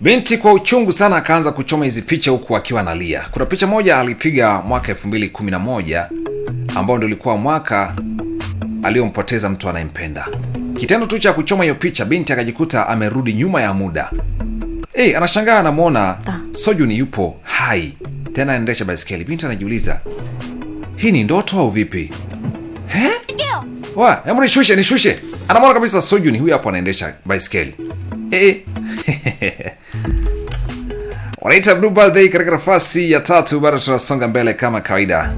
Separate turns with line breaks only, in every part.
Binti kwa uchungu sana akaanza kuchoma hizi picha huku akiwa analia. Kuna picha moja alipiga mwaka 2011 ambao ndio ulikuwa mwaka aliompoteza mtu anayempenda. Kitendo tu cha kuchoma hiyo picha, binti akajikuta amerudi nyuma ya muda. Anashangaa anamuona Sojun yupo hai. Tena anaendesha baiskeli. Binti anajiuliza, hii ni ndoto au vipi? Hebu nishushe. Anamuona kabisa Sojun huyu hapo anaendesha baiskeli. Wanaita Blue Birthday katika nafasi ya 3. Bado tunasonga mbele kama kawaida.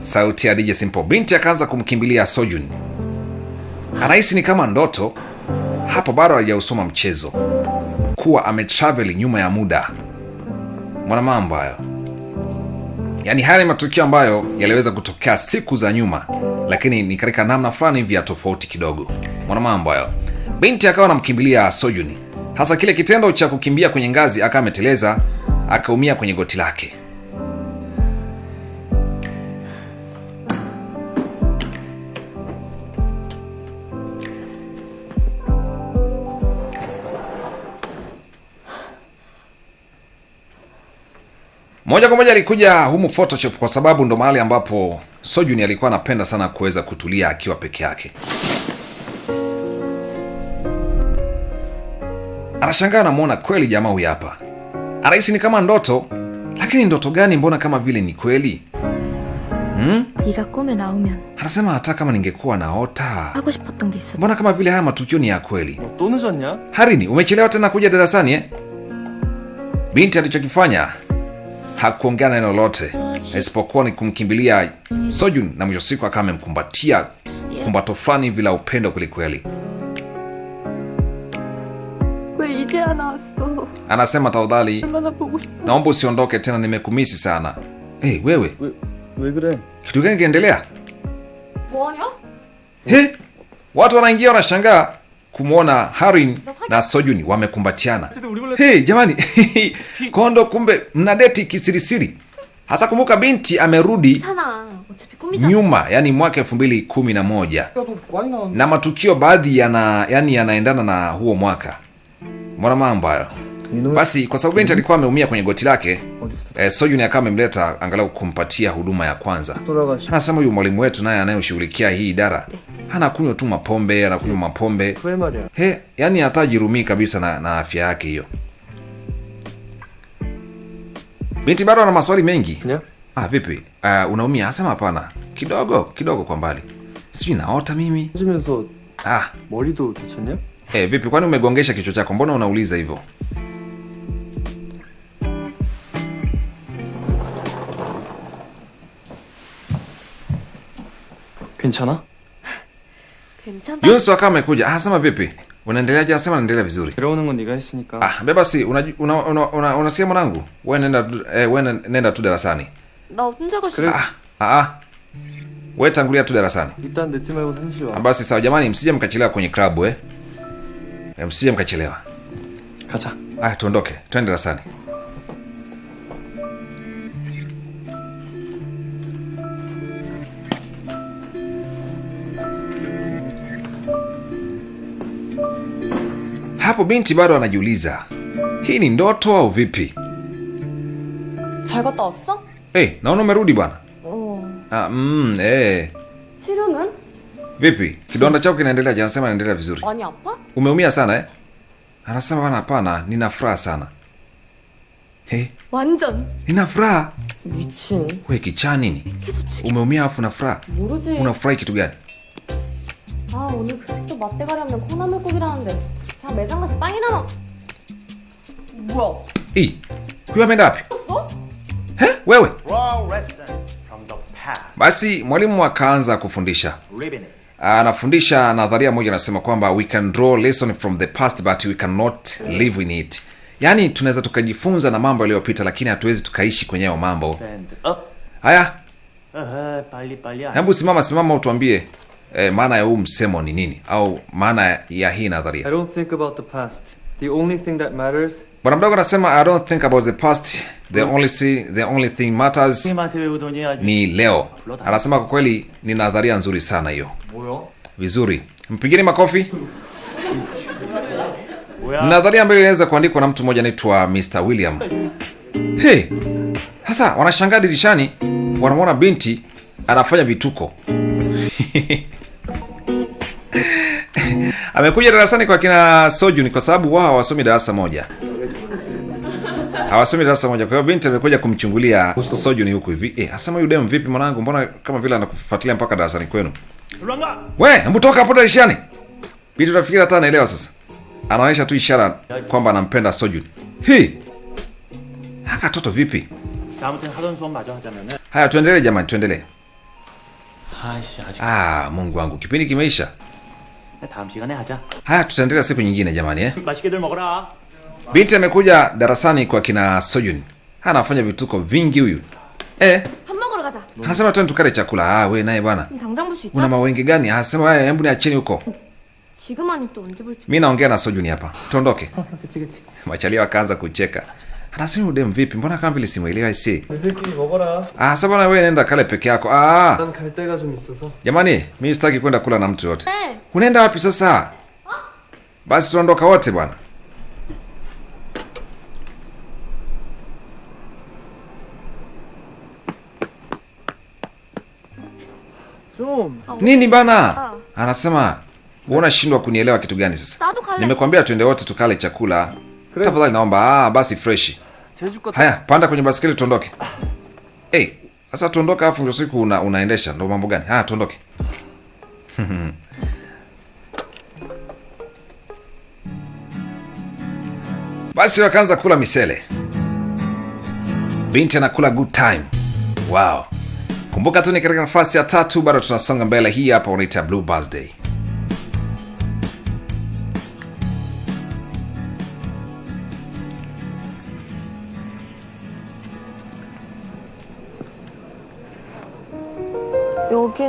Sauti ya DJ Simple. Binti akaanza kumkimbilia Sojun. Anahisi ni kama ndoto. Hapo bado hajausoma mchezo kuwa ametravel nyuma ya muda. Mwana mambo hayo. Yaani haya ni matukio ambayo yaliweza kutokea siku za nyuma, lakini ni katika namna fulani hivi ya tofauti kidogo. Mwana mambo hayo. Binti akawa anamkimbilia Sojun. Hasa kile kitendo cha kukimbia kwenye ngazi akawa ameteleza, akaumia kwenye goti lake. Moja kwa moja alikuja humu Photoshop kwa sababu ndo mahali ambapo Sojun alikuwa anapenda sana kuweza kutulia akiwa peke yake. Anashangaa anamuona kweli jamaa huyu hapa. Anahisi ni kama ndoto, lakini ndoto gani mbona kama vile ni kweli? Anasema hata kama ningekuwa naota. Mbona kama vile haya matukio ni ya kweli? Harini, umechelewa tena kuja darasani Binti alichokifanya hakuongea neno lolote isipokuwa ni kumkimbilia Sojun, na mwisho siku akawa amemkumbatia kumbato fulani hivi la upendo kweli. Anasema tafadhali, naomba usiondoke tena, nimekumisi sana. Wewe. Kitu gani kiendelea? Watu wanaingia wanashangaa kumuona Harin na Sojun wamekumbatiana. Jamani, Kondo kumbe mnadeti kisirisiri. Hasa kumbuka binti amerudi nyuma, yani mwaka 2011. Na matukio baadhi yanaendana na huo mwaka. Mbona mambo hayo? Basi kwa sababu binti alikuwa ameumia kwenye goti lake, Sojun akawa amemleta angalau kumpatia huduma ya kwanza. Anasema huyu mwalimu wetu naye anayeshughulikia hii idara anakunywa tu mapombe. Yani hatajirumii kabisa na afya yake hiyo. Binti bado ana maswali mengi. Vipi? Unaumia? Asema hapana. Kidogo kwa mbali. Sijui naota mimi. Vipi, kwani umegongesha kichwa chako? Mbona unauliza hivyo?
괜찮아?
Yunso kama amekuja. Asema vipi? Unaendeleaje? Asema naendelea vizuri.
그러는 건 네가 했으니까.
Basi unasikia mwanangu? Wewe nenda tu darasani.
나 혼자 갈 수.
Wewe tangulia tu darasani.
일단 늦지 말고 산실 와.
Basi sawa jamani, msije mkachelewa kwenye klabu msije mkachelewa.
가자.
Tuondoke. Twende darasani. Hapo binti bado anajiuliza, hii ni ndoto au vipi?
잘 갔다 왔어?
Naona umerudi bwana.
치료는?
Vipi? Kidonda chako kinaendelea? Anasema inaendelea vizuri.
많이 아파?
Umeumia sana Anasema bwana hapana, nina furaha sana.
완전.
Nina furaha.
미친.
Wewe kichaa nini? Umeumia afu na furaha.
모르지.
Unafurahi kitu gani?
오늘 급식도 맛대가리 없는 콩나물국이라는데 그냥 매장 가서 땅이나 넣어. 뭐야?
Huyu ameenda wapi? Wewe? Basi mwalimu akaanza kufundisha. Anafundisha nadharia moja, anasema kwamba we can draw lesson from the past but we cannot live in it. Yani tunaweza tukajifunza na mambo yaliyopita lakini hatuwezi tukaishi kwenye hayo mambo. Haya. Hebu simama utuambie maana ya huu msemo ni nini, au maana ya hii nadharia.
I don't think about the past. The only thing that matters.
Bwana mdogo anasema I don't think about the past. The only thing matters ni leo. Anasema kwa kweli ni nadharia nzuri sana hiyo. Vizuri. Mpigeni makofi. Nadharia ambayo inaweza kuandikwa na mtu mmoja anaitwa Mr. William. Hey, sasa wanashangaa dirishani, wanamwona binti anafanya vituko. Amekuja darasani kwa kina Sojun kwa sababu wao hawasomi darasa moja. Hawasomi darasa moja. Kwa hiyo binti amekuja kumchungulia Sojun huku hivi. Asema yule dem vipi mwanangu? Mbona kama vile anakufuatilia mpaka darasani kwenu? We, hebu toka hapo dirishani. Binti tunafikiri hata anaelewa sasa. Anaonyesha tu ishara kwamba anampenda Sojun. Haka toto vipi? Haya tuendelee jamani, tuendelee. Mungu wangu, kipindi kimeisha. Haya tutaendelea siku nyingine jamani Binti amekuja darasani kwa kina Sojun. Anafanya vituko vingi huyu. Anasema twende tukale chakula. We naye bwana. Una mawenge gani? Anasema haya hebu niacheni huko. Mimi naongea na Sojun hapa. Tuondoke. Machalia wakaanza kucheka. Anasema udem vipi? Mbona kama vile simuelewa isi? Sasa bwana wewe nenda kale peke yako. Jamani, mimi sitaki kwenda kula na mtu yote. Unaenda wapi sasa? Basi tuondoka wote bwana. Nini bana? Anasema uona shindwa kunielewa kitu gani sasa? Nimekwambia tuende wote tukale chakula. Tafadhali naomba. Basi fresh. Haya, panda kwenye basikeli tuondoke. Sasa tuondoka afu ndio siku unaendesha ndio mambo gani? Tuondoke. Basi wakaanza kula misele. Binti anakula good time. Wow. Kumbuka tu ni katika nafasi ya 3 bado tunasonga mbele. Hii hapa wanaita Blue Birthday.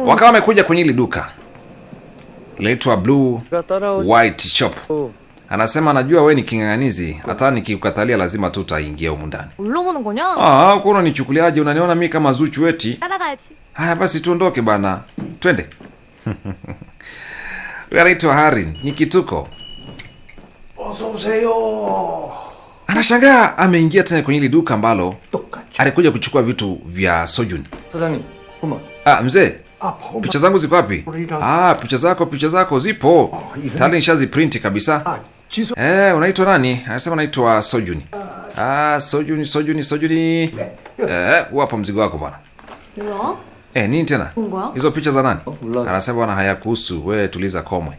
Wakawa wamekuja kwenye ile duka linaitwa Blue White Shop. Anasema anajua wewe ni king'ang'anizi, hata nikikukatalia lazima tu utaingia huko ndani. Uko unanichukuliaje? Unaniona mimi kama Zuchu eti? Haya basi tuondoke bana. Twende. Wewe anaitwa Harin, ni kituko. Anashangaa ameingia tena kwenye ile duka ambalo alikuja kuchukua vitu vya Sojun. Mzee, picha zangu ziko wapi? Picha zako zipo. Tayari nishazi print kabisa. Unaitwa nani? Anasema naitwa Sojun. Sojun. Hapa mzigo wako bwana. Nini tena? Hizo picha za nani? Anasema bwana hayakuhusu, wewe tuliza komwe.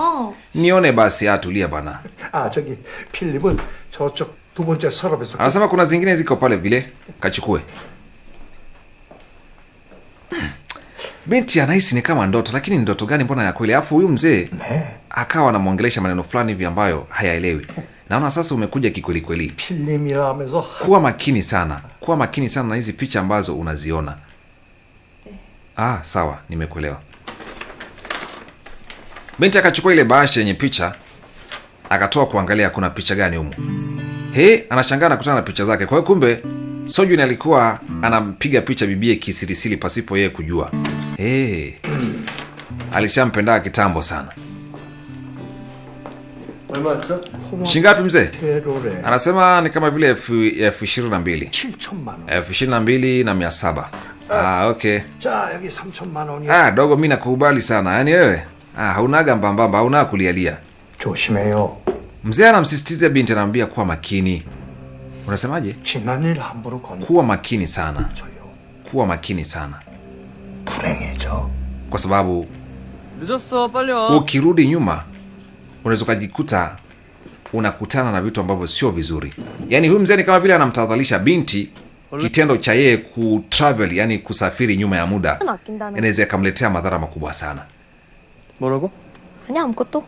Nione basi, tulia bwana.
저기 필립은 저쪽 두 번째 서랍에서.
Anasema kuna zingine ziko pale vile, kachukue. Binti anahisi ni kama ndoto, lakini ndoto gani mbona ya kweli? Alafu huyu mzee akawa anamuongelesha maneno fulani hivi ambayo hayaelewi. Naona sasa umekuja kikweli kweli.
필름이라면서.
Kuwa makini sana. Kuwa makini sana na hizi picha ambazo unaziona. Sawa, nimekuelewa. Binti akachukua ile bahasha yenye picha, akatoa kuangalia kuna picha gani humo. Anashangaa nakutana na picha zake. Kwa hiyo kumbe Sojun alikuwa anampiga picha bibie kisirisiri pasipo yeye kujua. Alishampenda kitambo sana. Shingapi mzee? Anasema ni kama vile 22,000. 22,700. Okay.
여기 3,000만 원이야.
Dogo mimi nakukubali sana. Yaani wewe haunaga mbambamba, hauna kulialia.
조심해요.
Mzee anamsisitiza binti, anamwambia kuwa makini. Unasemaje?
지난일 함부로 건.
Kuwa makini sana. Kuwa makini sana.
불행해져.
Kwa sababu
늦었어, 빨리 와.
ukirudi nyuma unaweza kujikuta unakutana na vitu ambavyo sio vizuri. Yaani huyu mzee ni kama vile anamtadhalisha binti kitendo cha yeye kutravel, yani kusafiri nyuma ya muda. Inaweza kumletea madhara makubwa sana.
뭐라고?
아니야 아무것도.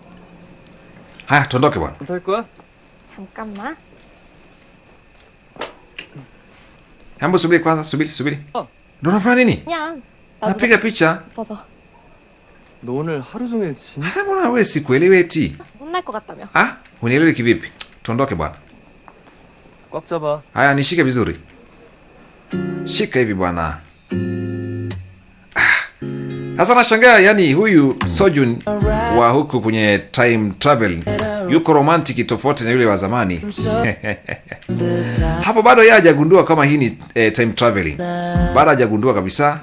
Haya tuondoke bwana.
안 탈 거야?
잠깐만.
Hebu subiri kwanza, subiri. Ndio unafanya nini?
그냥
Napiga picha.
맞아.
너 오늘 하루 종일 진.
Mbona wewe sikuelewi eti?
혼날 것 같다며.
Unielewi kivipi? Tuondoke bwana.
꽉 잡아.
Haya nishike vizuri. Shika hivi bwana. Sasa nashangaa, yani huyu Sojun wa huku kwenye time travel yuko romantic tofauti na yule wa zamani. Hapo bado yeye hajagundua kama hii ni time traveling, bado hajagundua kabisa.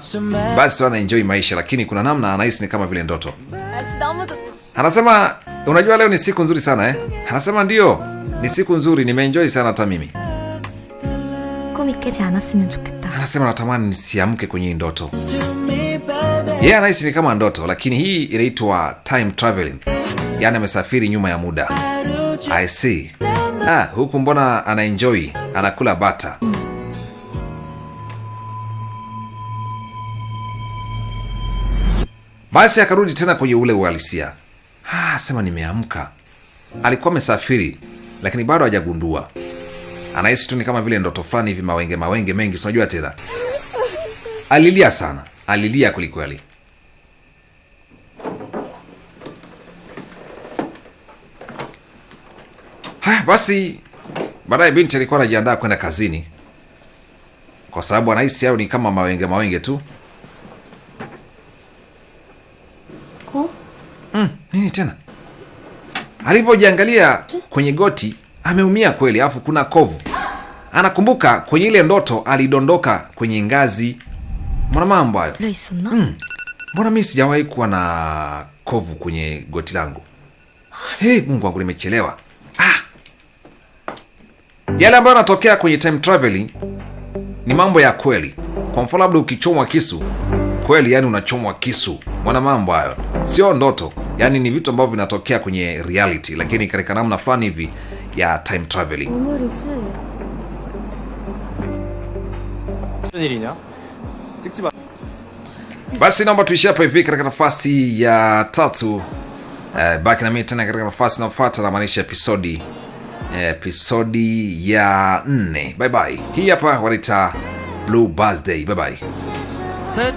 Basi wana enjoy maisha, lakini kuna namna anahisi ni kama vile ndoto. Anasema unajua leo ni siku nzuri sana eh? Anasema ndio, ni siku nzuri, nimeenjoy sana hata mimi.
꿈이 깨지 않았으면 좋겠다.
Anasema natamani nisiamke kwenye hii ndoto. Yeye anahisi ni kama ndoto, lakini hii inaitwa time traveling, yaani amesafiri nyuma ya muda. I see. Huku mbona anaenjoy, anakula bata. Basi akarudi tena kwenye ule uhalisia. Sema nimeamka. Alikuwa amesafiri, lakini bado hajagundua. Anahisi tu ni kama vile ndoto fulani hivi, mawenge mengi, unajua tena. Alilia sana, alilia kwelikweli. Basi baadaye binti alikuwa anajiandaa kwenda kazini, kwa sababu anahisi hayo ni kama mawenge tu. Nini tena? Alivyojiangalia kwenye goti, ameumia kweli, alafu kuna kovu. Anakumbuka kwenye ile ndoto alidondoka kwenye ngazi. Mbona mambo hayo? Mbona mimi sijawahi kuwa na kovu kwenye goti langu? Mungu wangu, nimechelewa. Yale ambayo yanatokea kwenye time traveling ni mambo ya kweli. Kwa mfano labda ukichomwa kisu, kweli yani unachomwa kisu. Mbona mambo hayo? Sio ndoto. Yani ni vitu ambavyo vinatokea kwenye reality, lakini katika namna fulani hivi ya time traveling. Basi naomba tuishie hapa hivi katika nafasi ya 3. Baki na mimi tena katika nafasi inayofuata, na maanisha episodi ya 4. Bye bye. Hii hapa wanaita Blue Birthday. Bye bye.
셋.